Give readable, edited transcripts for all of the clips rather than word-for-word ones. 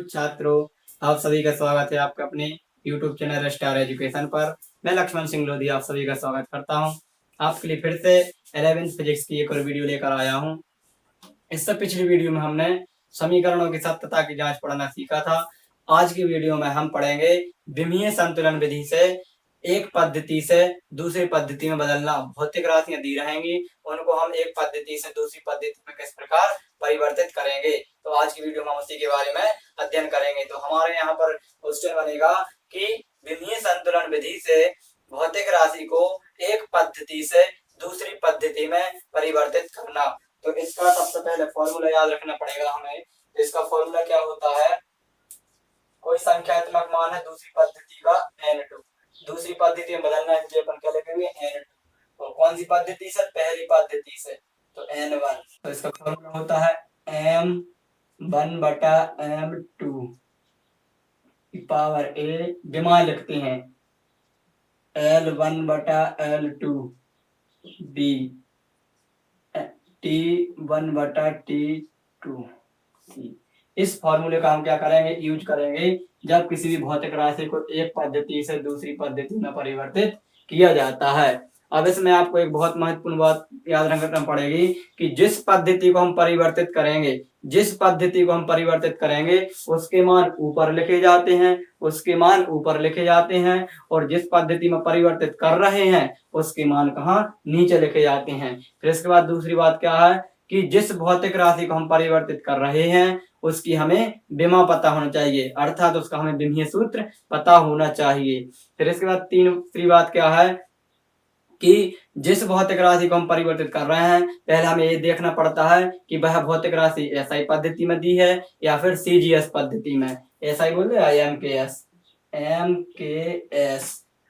छात्रों, आप सभी का स्वागत है आपके अपने YouTube चैनल स्टार एजुकेशन पर। मैं लक्ष्मण सिंह लोधी आप सभी का स्वागत करता हूं। आपके लिए फिर से 11th फिजिक्स की एक और वीडियो लेकर आया हूं। इससे पिछली वीडियो में हमने समीकरणों की सत्यता की जांच पढ़ना सीखा था। आज की वीडियो में हम पढ़ेंगे विमीय संतुलन विधि से एक पद्धति से दूसरी पद्धति में बदलना। भौतिक राशियां दी रहेंगी, उनको हम एक पद्धति से दूसरी पद्धति में किस प्रकार परिवर्तित करेंगे। तो आज की वीडियो में हम उसी के बारे में अध्ययन करेंगे। तो हमारे यहाँ पर क्वेश्चन बनेगा कि विमीय संतुलन विधि से भौतिक राशि को एक पद्धति से दूसरी पद्धति में परिवर्तित करना। तो इसका सबसे पहले फॉर्मूला याद रखना पड़ेगा हमें। तो इसका फॉर्मूला क्या होता है, कोई संख्यात्मक मान है दूसरी पद्धति का n2, दूसरी पद्धति में बदलना है इसलिए अपन क्या लिखेंगे n2। और कौन सी पद्धति से, पहली पद्धति से, तो n1। तो इसका फॉर्मूला होता है m1 बटा m2 की पावर a, विमा लिखते हैं l1 बटा l2 b, t1 बटा t2 c। इस फॉर्मूले का हम क्या करेंगे, यूज करेंगे जब किसी भी भौतिक राशि को एक पद्धति से दूसरी पद्धति में परिवर्तित किया जाता है। अब इसमें आपको एक बहुत महत्वपूर्ण बात याद रखना पड़ेगी कि जिस पद्धति को हम परिवर्तित करेंगे उसके मान ऊपर लिखे जाते हैं, और जिस पद्धति में परिवर्तित कर रहे हैं उसके मान कहाँ, नीचे लिखे जाते हैं। फिर इसके बाद दूसरी बात क्या है कि जिस भौतिक राशि को हम परिवर्तित कर रहे हैं उसकी हमें विमा पता होना चाहिए, अर्थात उसका हमें विमीय सूत्र पता होना चाहिए। फिर इसके बाद तीसरी बात क्या है कि जिस भौतिक राशि को हम परिवर्तित कर रहे हैं पहले हमें ये देखना पड़ता है कि वह भौतिक राशि एसआई पद्धति में दी है या फिर सीजीएस पद्धति में। एसआई बोल रहे एमकेएस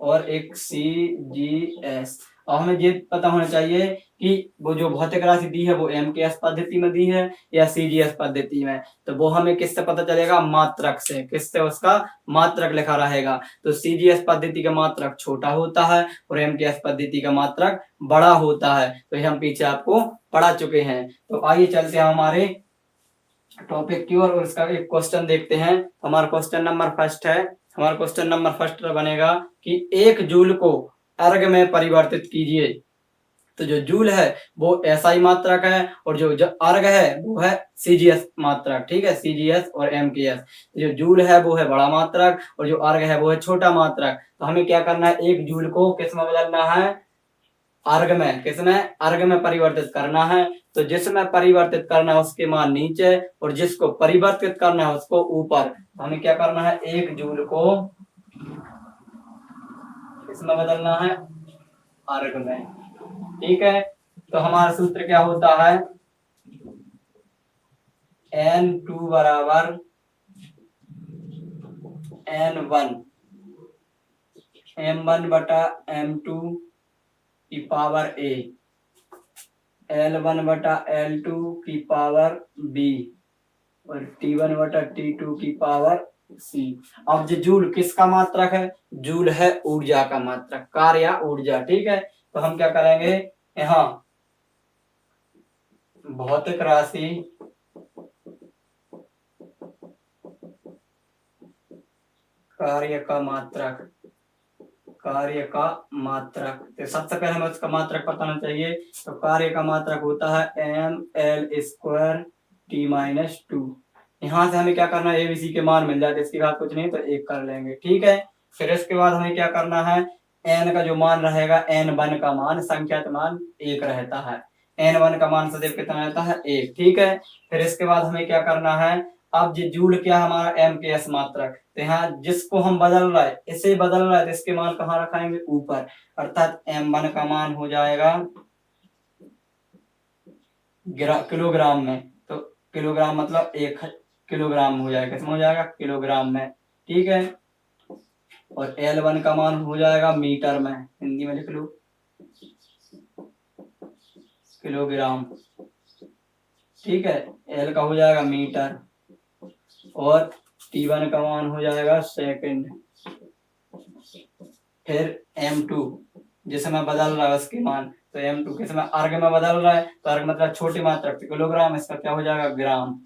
और एक सीजीएस। और हमें ये पता होना चाहिए कि वो जो भौतिक राशि दी है वो एमकेएस पद्धति में दी है या सीजीएस पद्धति में। तो वो हमें किससे पता चलेगा, मात्रक से। किससे, उसका मात्रक लिखा रहेगा। तो सीजीएस पद्धति का मात्रक छोटा होता है और एमकेएस पद्धति का मात्रक बड़ा होता है। तो ये हम पीछे आपको पढ़ा चुके हैं। तो आइए चलते हैं हमारे टॉपिक की ओर और इसका एक क्वेश्चन देखते हैं। हमारा क्वेश्चन नंबर फर्स्ट बनेगा कि एक जूल को अर्ग में परिवर्तित कीजिए। तो जो जूल है वो एसआई मात्रक है और जो अर्ग है वो है सीजीएस मात्रक। ठीक है, सीजीएस और एमकेएस। जो जूल है वो है बड़ा मात्रक और जो अर्ग है वो है छोटा मात्रक। तो हमें क्या करना है, एक जूल को किस में बदलना है, अर्ग में। किसमें, अर्ग में परिवर्तित करना है। तो जिसमें परिवर्तित करना है उसके मान नीचे और जिसको परिवर्तित करना है उसको ऊपर। तो हमें क्या करना है, एक जूल को इसमें बदलना है अर्ग में। ठीक है, तो हमारा सूत्र क्या होता है, n2 बराबर n1 m1 बटा m2 की पावर a, l1 बटा l2 की पावर b और t1 बटा t2 की पावर c। अब जो जूल किसका मात्रक है, जूल है ऊर्जा का मात्रक, कार्य या ऊर्जा। ठीक है, तो हम क्या करेंगे, यहाँ भौतिक राशि कार्य का मात्रक। तो सबसे पहले हमें उसका मात्रक पता होना चाहिए। तो कार्य का मात्रक होता है ml² t-2। यहाँ से हमें क्या करना है, एबीसी के मान मिल जाते, इसके बाद कुछ नहीं तो एक कर लेंगे। ठीक है, फिर इसके बाद हमें क्या करना है, n का जो मान रहेगा, n1 का मान संख्यात मान 1 रहता है। n1 का मान सदैव कितना रहता है, 1। ठीक है, फिर इसके बाद हमें क्या करना है, अब ये जूल क्या हमारा एमकेएस मात्रक। तो यहाँ जिसको हम बदल रहा है, इसे बदल रहा है, तो इसके मान कहाँ रखाएंगे, ऊपर। अर्थात m1 का मान हो जाएगा किलोग्राम में। तो किलोग्राम मतलब 1 किलोग्राम हो जाएगा, किसमें हो जाएगा, किलोग्राम में। ठीक है, और l1 का मान हो जाएगा मीटर में, हिंदी में लिख लो किलोग्राम। ठीक है, l का हो जाएगा मीटर और t1 का मान हो जाएगा सेकंड। फिर m2 जिसमें बदल रहा है उसके मान, तो m2 किसमें, अर्ग में बदल रहा है, तो अर्ग मतलब छोटी मात्रक, किलोग्राम, इसका क्या हो जाएगा, ग्राम।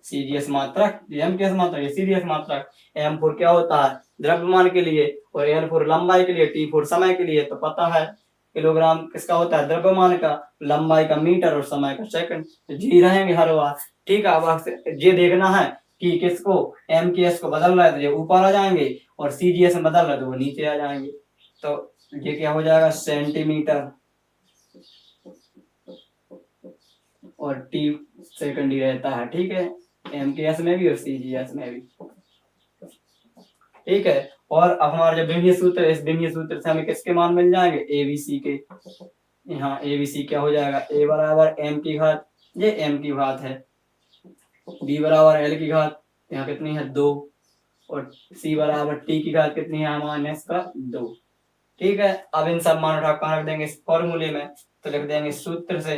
CGS मात्रक, MKS मात्रक, CGS मात्रक। M4 क्या होता है द्रव्यमान के लिए, और L4 लंबाई के लिए, T4 समय के लिए। तो पता है किलोग्राम किसका होता है द्रव्यमान का, लंबाई का मीटर और समय का सेकंड। तो जी रहेंगे हर बार। ठीक है, अब ये देखना है कि किसको MKS को बदल रहा है तो ये ऊपर आ जाएंगे, और CGS में बदल रहा है तो वो नीचे आ जाएंगे। तो ये क्या हो जाएगा सेंटीमीटर, और T सेकंड ही रहता है। ठीक है, MKS में भी और CGS में भी। ठीक है, और अब हमारा जो विमीय सूत्र, इस विमीय सूत्र से हमें किसके मान मिल जाएंगे ABC के। यहाँ ABC क्या हो जाएगा, A बराबर M की घात, ये M की घात है, B बराबर L की घात, यहाँ कितनी है 2, और C बराबर T की घात कितनी है माइनस का 2। ठीक है, अब इन सब मान उठा कहाँ रख देंगे इस फॉर्मूले में, तो लिख देंगे सूत्र से।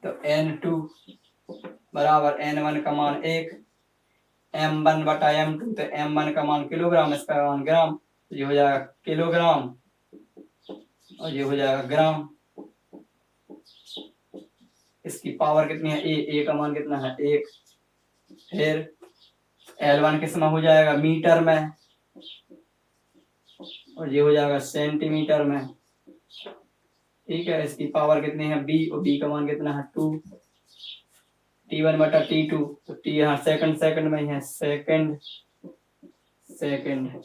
तो N2 बराबर N1 का मान 1, M1 बटा M2, तो M1 का मान किलोग्राम, इसका मान ग्राम, तो ये हो जाएगा किलोग्राम और ये हो जाएगा ग्राम। इसकी पावर कितनी है A का मान कितना है 1। फिर L1 किस में हो जाएगा मीटर में, और ये हो जाएगा सेंटीमीटर में। ठीक है, इसकी पावर कितनी है B, और B का मान कितना है 2। T1 बटा T2, तो T यहाँ सेकंड सेकंड में ही है, सेकंड सेकंड।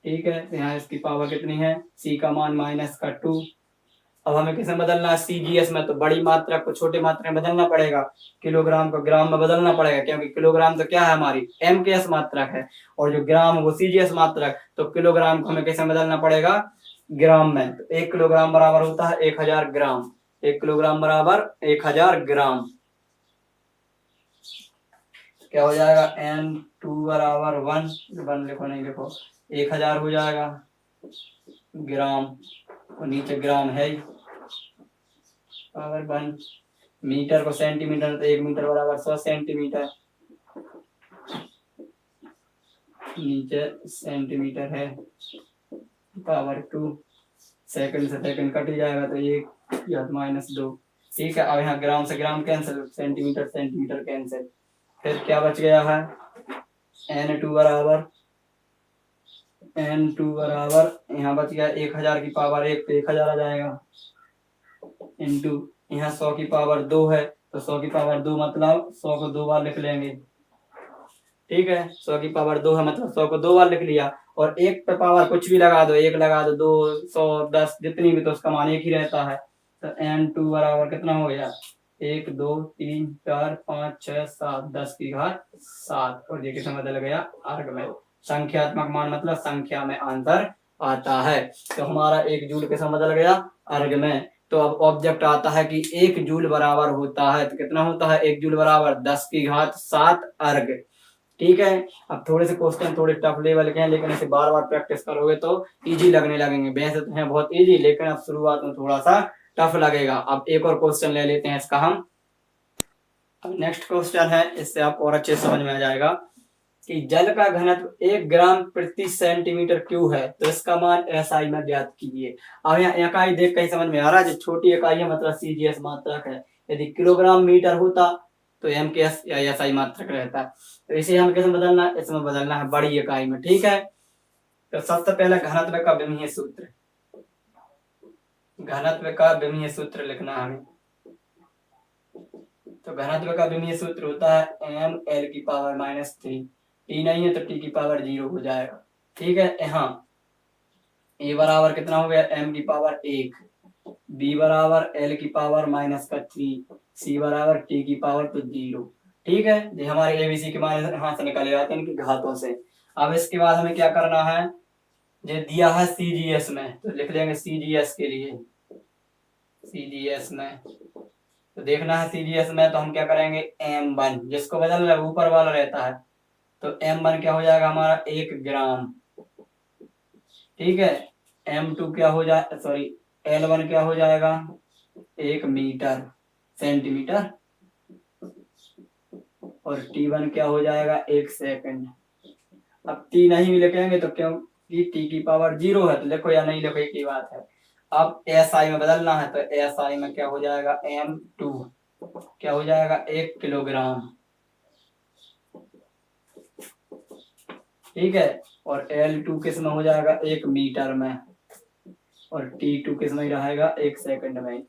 ठीक है, तो यहाँ इसकी पावर कितनी है, C का मान माइनस का 2। अब हमें किसमें बदलना है CGS में, तो बड़ी मात्रा को छोटी मात्रा में बदलना पड़ेगा, किलोग्राम को ग्राम में बदलना पड़ेगा, क्योंकि किलोग्राम तो क्या है हमारी MKS मात्रक है, और जो ग्राम वो CGS मात्रक। तो किलोग्राम को हमें किसमें बदलना पड़ेगा ग्राम में। तो 1 किलोग्राम बराबर होता है 1000 ग्राम, 1 किलोग्राम बराबर 1000 ग्राम। क्या हो जाएगा N2 बराबर 1 लिखो नहीं लिखो, 1000 हो जाएगा ग्राम, और नीचे ग्राम है पावर 1। मीटर को सेंटीमीटर, तो 1 मीटर बराबर 100 सेंटीमीटर, नीचे सेंटीमीटर है पावर 2। सेकंड से सेकंड कट जाएगा तो 1 या -2। ठीक है, अब यहाँ ग्राम से gram cancel, centimetre centimetre cancel. फिर क्या बच गया है N2 बराबर यहाँ बच गया 1000 की पावर 1, तो 1000 आ जाएगा, इंटू यहाँ 100 की पावर 2 है, तो 100 की पावर 2 मतलब 100 को 2 बार लिख लेंगे। ठीक है, 100 की पावर 2 है मतलब 100 को 2 बार लिख लिया, और 1 पे पावर कुछ भी लगा दो, 1 लगा दो, 2 100 10 जितनी भी, तो उसका मान 1 ही रहता है। तो N2 बराबर कितना हो गया 1 2 3 4 5 6 7 10 की घात 7, और ये किसमें बदल गया अर्ग में। संख्यात्मक मान मतलब संख्या में आंसर आता है। तो हमारा 1 जूल किसमें बदल गया अर्ग में। तो अब ऑब्जेक्ट आता है कि 1 जूल बराबर होता है, तो कितना होता है 1 जूल बराबर 10 की घात 7 अर्ग। ठीक है, अब थोड़े से क्वेश्चन थोड़े टफ लेवल के हैं, लेकिन इसे बार बार प्रैक्टिस करोगे तो इजी लगने लगेंगे। वैसे तो है बहुत इजी, लेकिन अब शुरुआत में थोड़ा सा टफ लगेगा। अब एक और क्वेश्चन ले लेते हैं इसका हम। अब नेक्स्ट क्वेश्चन है, इससे आपको और अच्छे समझ में आ जाएगा कि जल का घनत्व 1 ग्राम प्रति सेंटीमीटर क्यूब है, तो इसका मान SI में ज्ञात कीजिए। अब यहाँ इकाई देख कर समझ में आ रहा है, जो छोटी इकाई है मतलब CGS मात्रक है। यदि किलोग्राम मीटर होता तो MKS या SI मात्रक रहता। तो इसे हम कैसे बदलना है, इसमें बदलना है बड़ी इकाई में। ठीक है, तो सबसे पहले घनत्व का विमीय सूत्र, घनत्व का विमीय सूत्र लिखना है हमें। तो घनत्व का विमीय सूत्र होता है ML की पावर -3, T नहीं है तो T की पावर 0 हो जाएगा। ठीक है, यहाँ A बराबर कितना हो गया M की पावर 1, B बराबर L की पावर -3, C बराबर T की पावर तो 0। ठीक है, ये हमारे ABC के मान यहाँ से निकाले जाते हैं इनकी घातों से। अब इसके बाद हमें क्या करना है, ये दिया है CGS में, तो लिख लेंगे CGS के लिए, CGS में तो देखना है CGS में, तो हम क्या करेंगे M1 जिसको बदल रहा है ऊपर वाला रहता है, तो M1 क्या हो जाएगा हमारा 1 ग्राम। ठीक है, M2 क्या हो जाए सॉरी L1 क्या हो जाएगा 1 मीटर सेंटीमीटर, और T1 क्या हो जाएगा 1 सेकंड। अब T नहीं लिखेंगे तो क्योंकि T की पावर 0 है, तो लिखो या नहीं लिखो एक ही बात है। अब SI में बदलना है, तो SI में क्या हो जाएगा M2 क्या हो जाएगा 1 किलोग्राम, ठीक है। और L2 किस में हो जाएगा 1 मीटर में, और T2 किस में रहेगा 1 सेकंड में,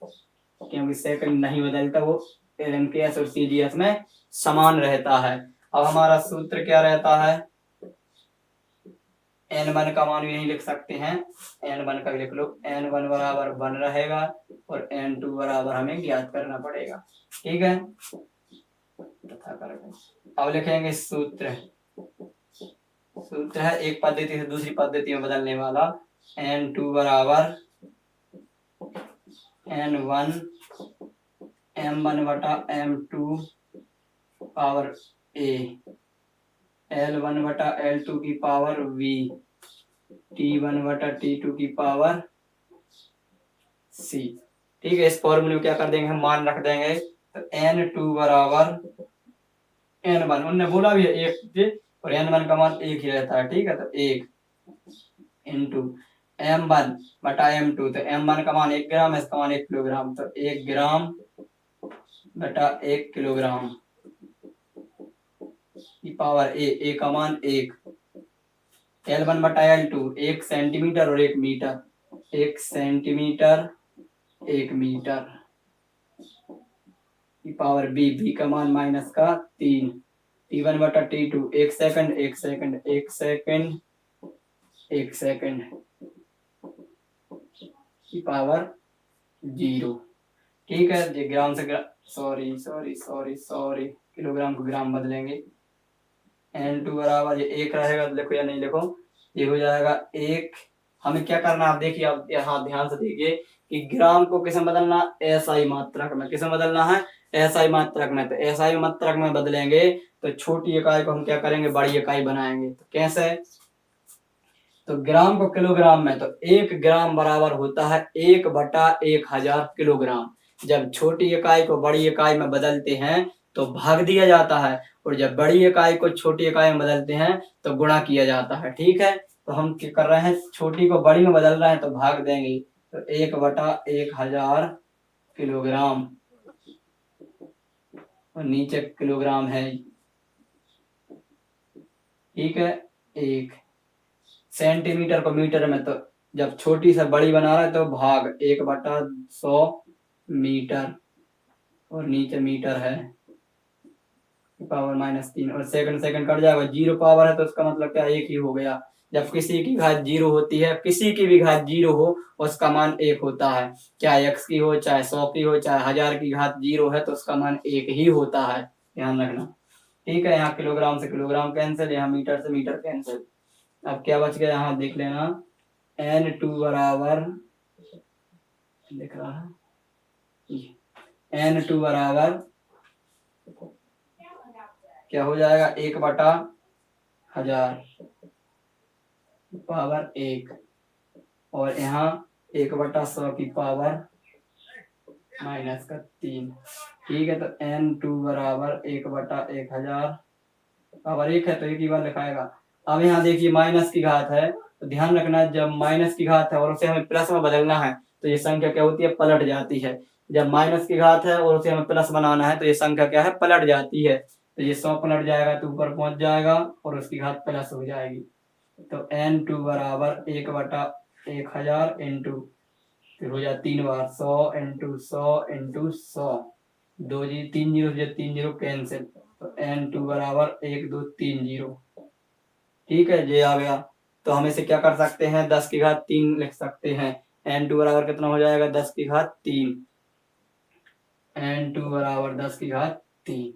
क्योंकि सेकंड नहीं बदलता, वो LMKS और CGS में समान रहता है। अब हमारा सूत्र क्या रहता है, N1 का मान यही लिख सकते हैं, N1 का लिख लो, N1 बराबर 1 रहेगा और N2 बराबर हमें ज्ञात करना पड़ेगा, ठीक है। अब लिखेंगे सूत्र, सूत्र है एक पद्धति से दूसरी पद्धति में बदलने वाला, N2 बराबर N1 M1 बटा M2 पावर A, L1 बटा L2 की पावर V, T1 बटा T2 की पावर C, ठीक है। इस फॉर्मूले में क्या कर देंगे, हम मान रख देंगे, तो N2 बराबर N1, उन्होंने बोला भी है 1 और N1 का मान 1 ही रहता है, ठीक है। तो 1 इंटू M1 बटा M2, तो M1 का मान 1 ग्राम है, इसका मान 1 किलोग्राम, तो 1 ग्राम बटा 1 किलोग्राम की पावर A का मान 1, L1 बटा L2 1 सेंटीमीटर और 1 मीटर, 1 सेंटीमीटर 1 मीटर की पावर B का मान माइनस का 3, T1 बटा T2 1 second 1 second 1 second 1 second की पावर 0, ठीक है। ये ग्राम से सॉरी किलोग्राम को ग्राम बदलेंगे, N2 बराबर ये 1 रहेगा, तो देखो या नहीं लिखो, ये हो जाएगा 1। हमें क्या करना है, आप देखिए, आप यहाँ ध्यान से देखिए कि ग्राम को किस में बदलना, SI मात्रक में, किस में बदलना है, SI मात्रक में। तो SI मात्रक में बदलेंगे तो छोटी इकाई को हम क्या करेंगे, बड़ी इकाई बनाएंगे। तो कैसे, तो ग्राम को किलोग्राम में, तो 1 ग्राम बराबर होता है 1 बटा 1000 किलोग्राम। जब छोटी इकाई को बड़ी इकाई में बदलते हैं तो भाग दिया जाता है, और जब बड़ी इकाई को छोटी इकाई में बदलते हैं तो गुणा किया जाता है, ठीक है। तो हम क्या कर रहे हैं, छोटी को बड़ी में बदल रहे हैं तो भाग देंगे, तो 1 बटा 1000 किलोग्राम, और नीचे किलोग्राम है, ठीक है। 1 सेंटीमीटर को मीटर में, तो जब छोटी से बड़ी बना रहा है तो भाग 1 बटा 100 मीटर, और नीचे मीटर है पावर -3, और सेकंड कट जाएगा, 0 पावर है तो उसका मतलब क्या 1 ही हो गया। जब किसी की घात 0 होती है, किसी की भी घात 0 हो उसका मान 1 होता है, चाहे x की हो, चाहे 100 की हो, चाहे 1000 की घात 0 है तो उसका मान 1 ही होता है, ध्यान रखना, ठीक है। यहाँ किलोग्राम से किलोग्राम कैंसिल, यहाँ मीटर से मीटर कैंसिल। अब क्या बच गया, यहाँ देख लेना, N2 बराबर लिख रहा है, N2 बराबर क्या हो जाएगा, 1 बटा 1000 पावर 1, और यहाँ 1 बटा 100 की पावर -3, ठीक है। तो N2 बराबर 1 बटा 1000 पावर 1 है तो 1 ही बार लिखाएगा। अब यहाँ देखिए माइनस की घात है, तो ध्यान रखना, जब माइनस की घात है और उसे हमें प्लस में बदलना है तो ये संख्या क्या होती है, पलट जाती है। जब माइनस की घात है और उसे हमें प्लस बनाना है तो ये संख्या क्या है, पलट जाती है। तो ये 100 पलट जाएगा तो ऊपर पहुंच जाएगा और उसकी घात प्लस हो जाएगी। तो N2 बराबर 1 बटा 1000 इंटू, फिर हो जाए 3 बार 100 इंटू 100 इंटू 100, 2 जी 3 जीरो, 3 जीरो कैंसिल, तो N2 बराबर 1 2 3 0, ठीक है। ये आ गया, तो हम इसे क्या कर सकते हैं, 10 की घात 3 लिख सकते हैं। N2 बराबर कितना हो जाएगा, 10 की घात 3, N2 बराबर 10 की घात 3,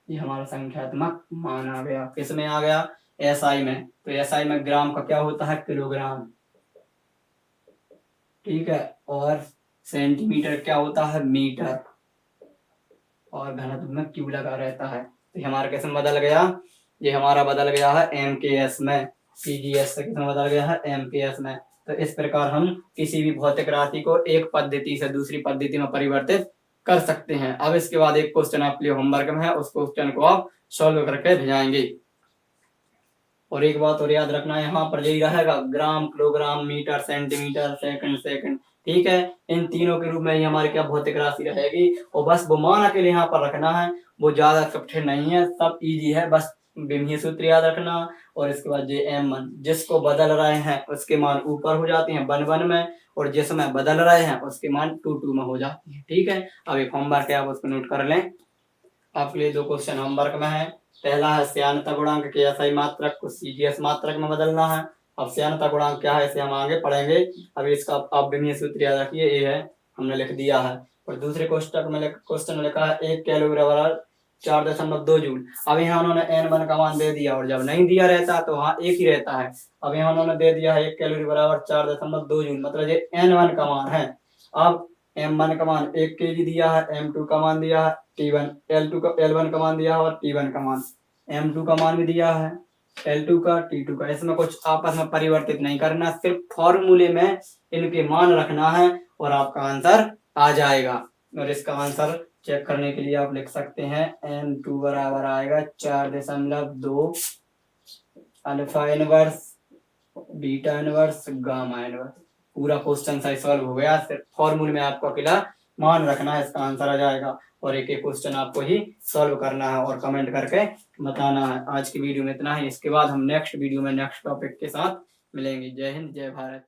ये हमारा संख्यात्मक मान आ गया। किस में आ गया, SI में। तो SI में ग्राम का क्या होता है, किलोग्राम, ठीक है, और सेंटीमीटर क्या होता है, मीटर, और घनत्व में Q लगा रहता है। तो ये हमारा किस में बदल गया, ये हमारा बदल गया है MKS में, CGS से किस में बदल गया है, MKS में। तो इस प्रकार हम किसी भी भौतिक राशि को एक पद्धति से दूसरी पद्धति में परिवर्तित कर सकते हैं। अब इसके बाद एक क्वेश्चन आपके लिए होमवर्क में है, उस क्वेश्चन को आप सॉल्व करके भेजाएंगे। और एक बात और याद रखना, यहाँ पर यही रहेगा, ग्राम, किलोग्राम, मीटर, सेंटीमीटर, सेकंड, ठीक है। इन तीनों के रूप में ही हमारी क्या भौतिक राशि रहेगी, और बस वो मान अकेले यहाँ पर रखना है, वो ज्यादा कठिन नहीं है, सब इजी है, बस विमीय सूत्र याद रखना। और इसके बाद ये m1 जिसको बदल रहे हैं उसके मान ऊपर हो जाते हैं 1 1 में, और जिसमें बदल रहे हैं उसके मान 2 2 में हो जाते हैं। ठीक है, अब एक होमवर्क है, आप उसको नोट कर लें। आपके लिए 2 क्वेश्चन होमवर्क में है। पहला है श्यानता गुणांक के एसआई मात्रक को सीजीएस मात्रक में बदलना है। अब श्यानता गुणांक क्या है इसे हम आगे पढ़ेंगे, अभी इसका आप विमीय सूत्र याद रखिए, ये है, हमने लिख दिया है। और दूसरे क्वेश्चन में लिखा है 1 कैलोरी बराबर 4.2 जूल। अब यहाँ उन्होंने n1 का मान दे दिया, और जब नहीं दिया रहता तो वहां एक ही रहता है। अब यहाँ उन्होंने दे दिया है 1 कैलोरी बराबर 4.2 जूल, मतलब ये n1 का मान है। अब m1 का मान 1 kg दिया है, m2 का मान दिया है, T1 L1 का मान दिया है, और T1 का मान, m2 का मान भी दिया है, L2 का, T2 का। इसमें कुछ आपस में परिवर्तित नहीं करना, सिर्फ फॉर्मूले में इनके मान रखना है और आपका आंसर आ जाएगा। और इसका आंसर चेक करने के लिए आप लिख सकते हैं m2 बराबर आएगा 4.2 alpha inverse, beta inverse, gamma inverse. पूरा क्वेश्चन सही सॉल्व हो गया, सिर्फ फॉर्मूले में आपको अकेला मान रखना है, इसका आंसर आ जाएगा। और एक एक क्वेश्चन आपको ही सॉल्व करना है और कमेंट करके बताना है। आज की वीडियो में इतना ही, इसके बाद हम नेक्स्ट वीडियो में नेक्स्ट टॉपिक के साथ मिलेंगे। जय हिंद, जय भारत।